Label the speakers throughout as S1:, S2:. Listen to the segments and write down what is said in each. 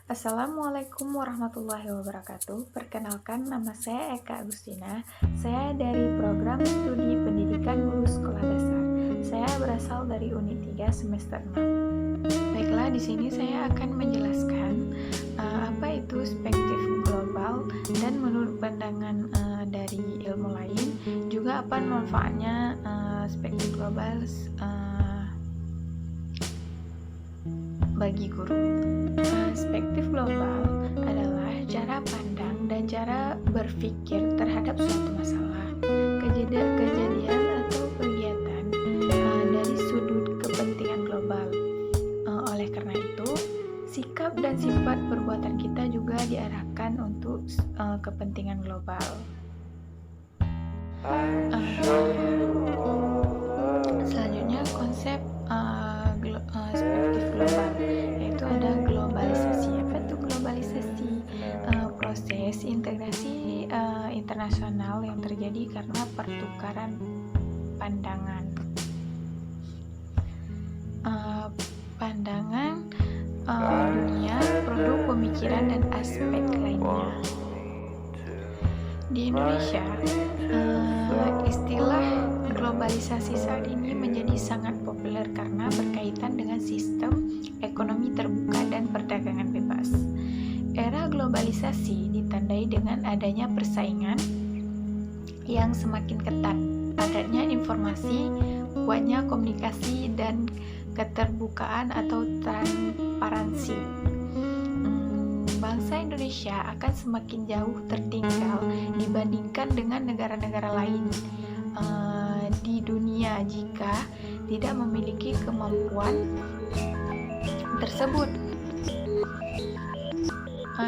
S1: Assalamualaikum warahmatullahi wabarakatuh. Perkenalkan, nama saya Eka Agustina. Saya dari program studi pendidikan guru sekolah dasar. Saya berasal dari unit 3 semester 6. Baiklah, di sini saya akan menjelaskan apa itu perspektif global dan menurut pandangan dari ilmu lain, juga apa manfaatnya perspektif global bagi guru. Perspektif global adalah cara pandang dan cara berpikir terhadap suatu masalah, kejadian atau kegiatan dari sudut kepentingan global. Oleh karena itu, sikap dan sifat perbuatan kita juga diarahkan untuk kepentingan global. Selanjutnya konsep perspektif global, yaitu ada globalisasi. Apa itu globalisasi? Proses integrasi internasional yang terjadi karena pertukaran pandangan dunia, produk pemikiran dan aspek lainnya. Di Indonesia, istilah globalisasi saat ini menjadi sangat populer karena berkaitan dengan sistem ekonomi terbuka dan perdagangan bebas. Era globalisasi ditandai dengan adanya persaingan yang semakin ketat, padatnya informasi, kuatnya komunikasi, dan keterbukaan atau transparansi. Bangsa Indonesia akan semakin jauh tertinggal dibandingkan dengan negara-negara lain di dunia jika tidak memiliki kemampuan tersebut.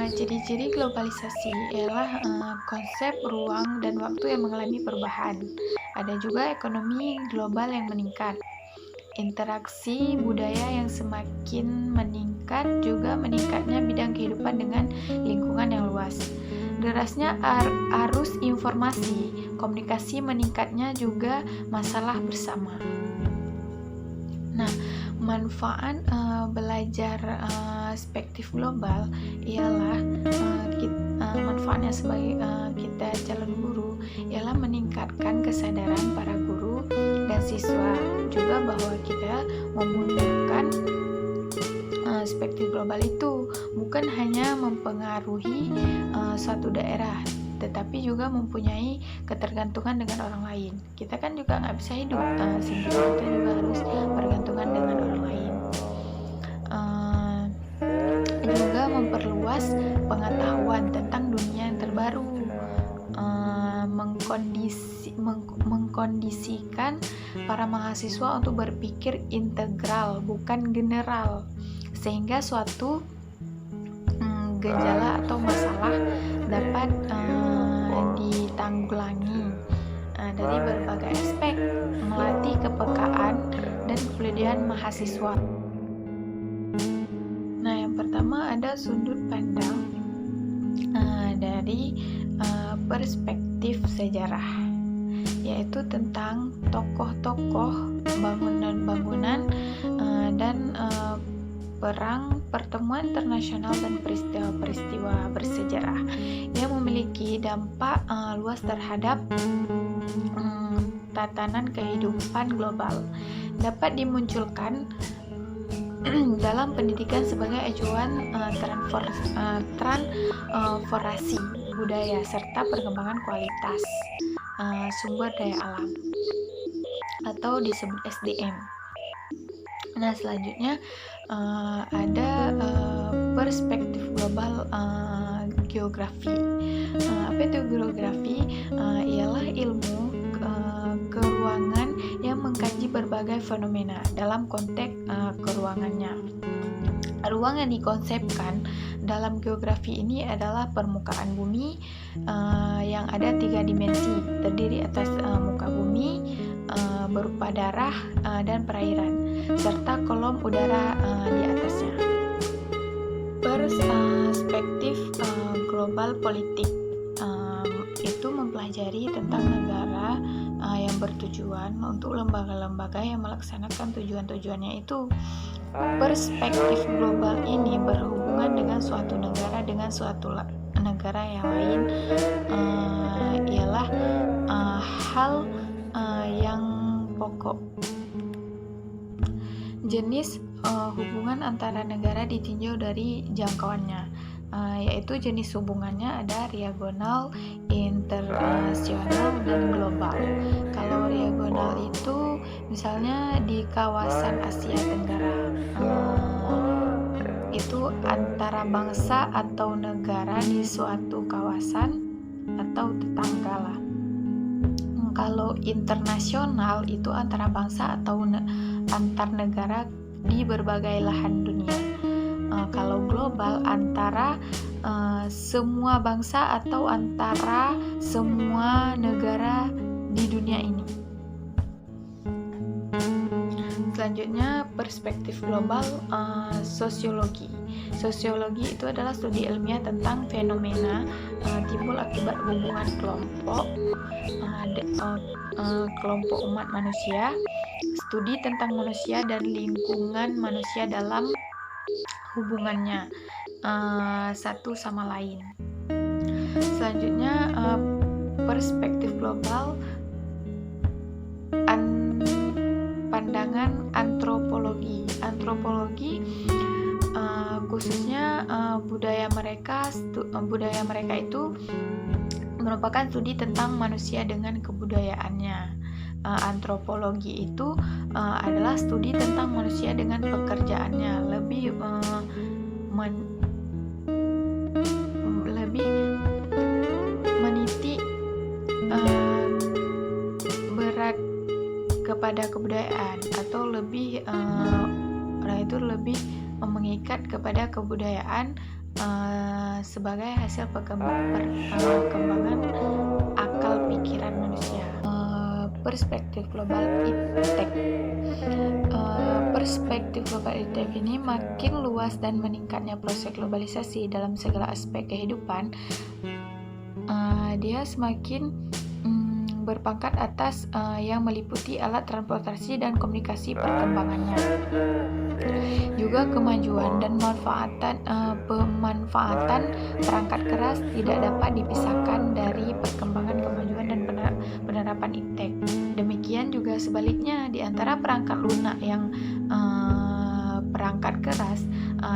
S1: Ciri-ciri globalisasi ialah konsep ruang dan waktu yang mengalami perubahan. Ada juga ekonomi global yang meningkat. Interaksi budaya yang semakin meningkat, juga meningkatnya bidang kehidupan dengan lingkungan yang luas. Derasnya arus informasi, komunikasi, meningkatnya juga masalah bersama. Nah, manfaat belajar perspektif global ialah manfaatnya sebagai kita calon guru ialah meningkatkan kesadaran para guru dan siswa, juga bahwa kita membutuhkan perspektif global itu bukan hanya mempengaruhi suatu daerah, tetapi juga mempunyai ketergantungan dengan orang lain. Kita kan juga nggak bisa hidup sendiri, kita juga harus bergantungan dengan orang lain. Juga memperluas pengetahuan tentang dunia yang terbaru, mengkondisikan para mahasiswa untuk berpikir integral bukan general, sehingga suatu gejala atau masalah dapat ditanggulangi dari berbagai aspek, melatih kepekaan dan kepedilian mahasiswa. Nah, yang pertama ada sudut pandang dari perspektif sejarah, yaitu tentang tokoh-tokoh, bangunan-bangunan dan perang, pertemuan internasional dan peristiwa-peristiwa bersejarah yang memiliki dampak luas terhadap tatanan kehidupan global, dapat dimunculkan dalam pendidikan sebagai acuan transformasi budaya serta perkembangan kualitas sumber daya alam atau disebut SDM. Nah, selanjutnya ada perspektif global geografi. Apa itu geografi? Ialah ilmu keruangan yang mengkaji berbagai fenomena dalam konteks keruangannya. Ruang yang dikonsepkan dalam geografi ini adalah permukaan bumi yang ada 3 dimensi, terdiri atas muka bumi berupa darah dan perairan, serta kolom udara di atasnya. Perspektif global politik itu mempelajari tentang negara yang bertujuan untuk lembaga-lembaga yang melaksanakan tujuan-tujuannya itu. Perspektif global ini berhubungan hubungan dengan suatu negara dengan suatu negara yang lain ialah hal yang pokok. Jenis hubungan antara negara ditinjau dari jangkauannya, yaitu jenis hubungannya ada regional, internasional, dan global. Kalau regional itu misalnya di kawasan Asia Tenggara, itu antara bangsa atau negara di suatu kawasan atau tetangga lah. Kalau internasional itu antara bangsa atau antar negara di berbagai lahan dunia. Kalau global antara semua bangsa atau antara semua negara di dunia ini. Selanjutnya perspektif global, sosiologi. Sosiologi itu adalah studi ilmiah tentang fenomena timbul akibat hubungan kelompok umat manusia, studi tentang manusia dan lingkungan manusia dalam hubungannya satu sama lain. Selanjutnya perspektif global, pandangan antropologi. Antropologi khususnya budaya mereka itu merupakan studi tentang manusia dengan kebudayaannya. Antropologi itu adalah studi tentang manusia dengan pekerjaannya, lebih meniti berat kepada kebudayaan atau lebih mengikat kepada kebudayaan sebagai hasil perkembangan akal pikiran manusia. Perspektif global iptek. Perspektif global iptek ini makin luas dan meningkatnya proses globalisasi dalam segala aspek kehidupan. Dia semakin berpangkat atas yang meliputi alat transportasi dan komunikasi perkembangannya. Juga kemajuan dan pemanfaatan perangkat keras tidak dapat dipisahkan dari perkembangan kemajuan dan penerapan iptek. Demikian juga sebaliknya, di antara perangkat lunak yang perangkat keras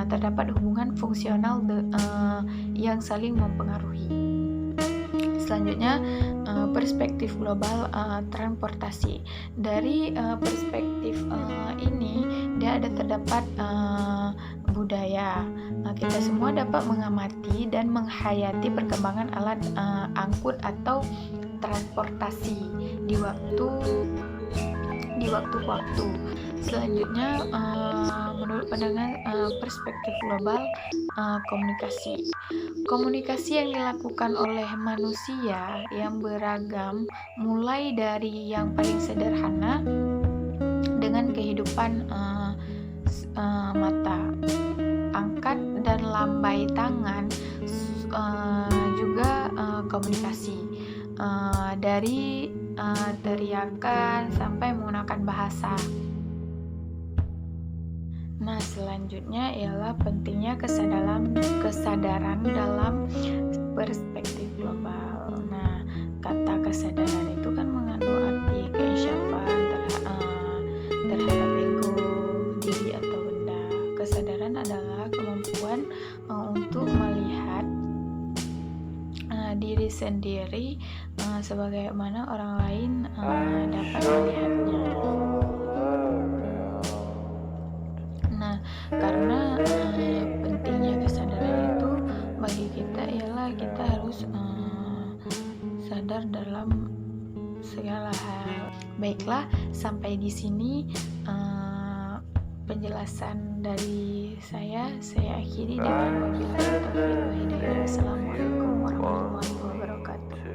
S1: terdapat hubungan fungsional yang saling mempengaruhi. Selanjutnya perspektif global transportasi. Dari perspektif ini dia terdapat budaya. Kita semua dapat mengamati dan menghayati perkembangan alat angkut atau transportasi di waktu-waktu. Selanjutnya menurut pandangan perspektif global, komunikasi. Komunikasi yang dilakukan oleh manusia yang beragam, mulai dari yang paling sederhana dengan kehidupan mata, angkat dan lambai tangan, juga komunikasi, dari teriakan sampai menggunakan bahasa. Nah, selanjutnya ialah pentingnya kesadaran dalam perspektif global. Nah, kata kesadaran itu kan mengandung arti keinsyafan terhadap ego, diri atau benda. Kesadaran adalah kemampuan untuk melihat diri sendiri sebagaimana orang lain dapat melihatnya. Karena pentingnya kesadaran itu bagi kita ialah kita harus sadar dalam segala hal. Baiklah, sampai di sini penjelasan dari saya akhiri dengan wabillahi taufiq wa hidayah. Assalamualaikum warahmatullahi wabarakatuh.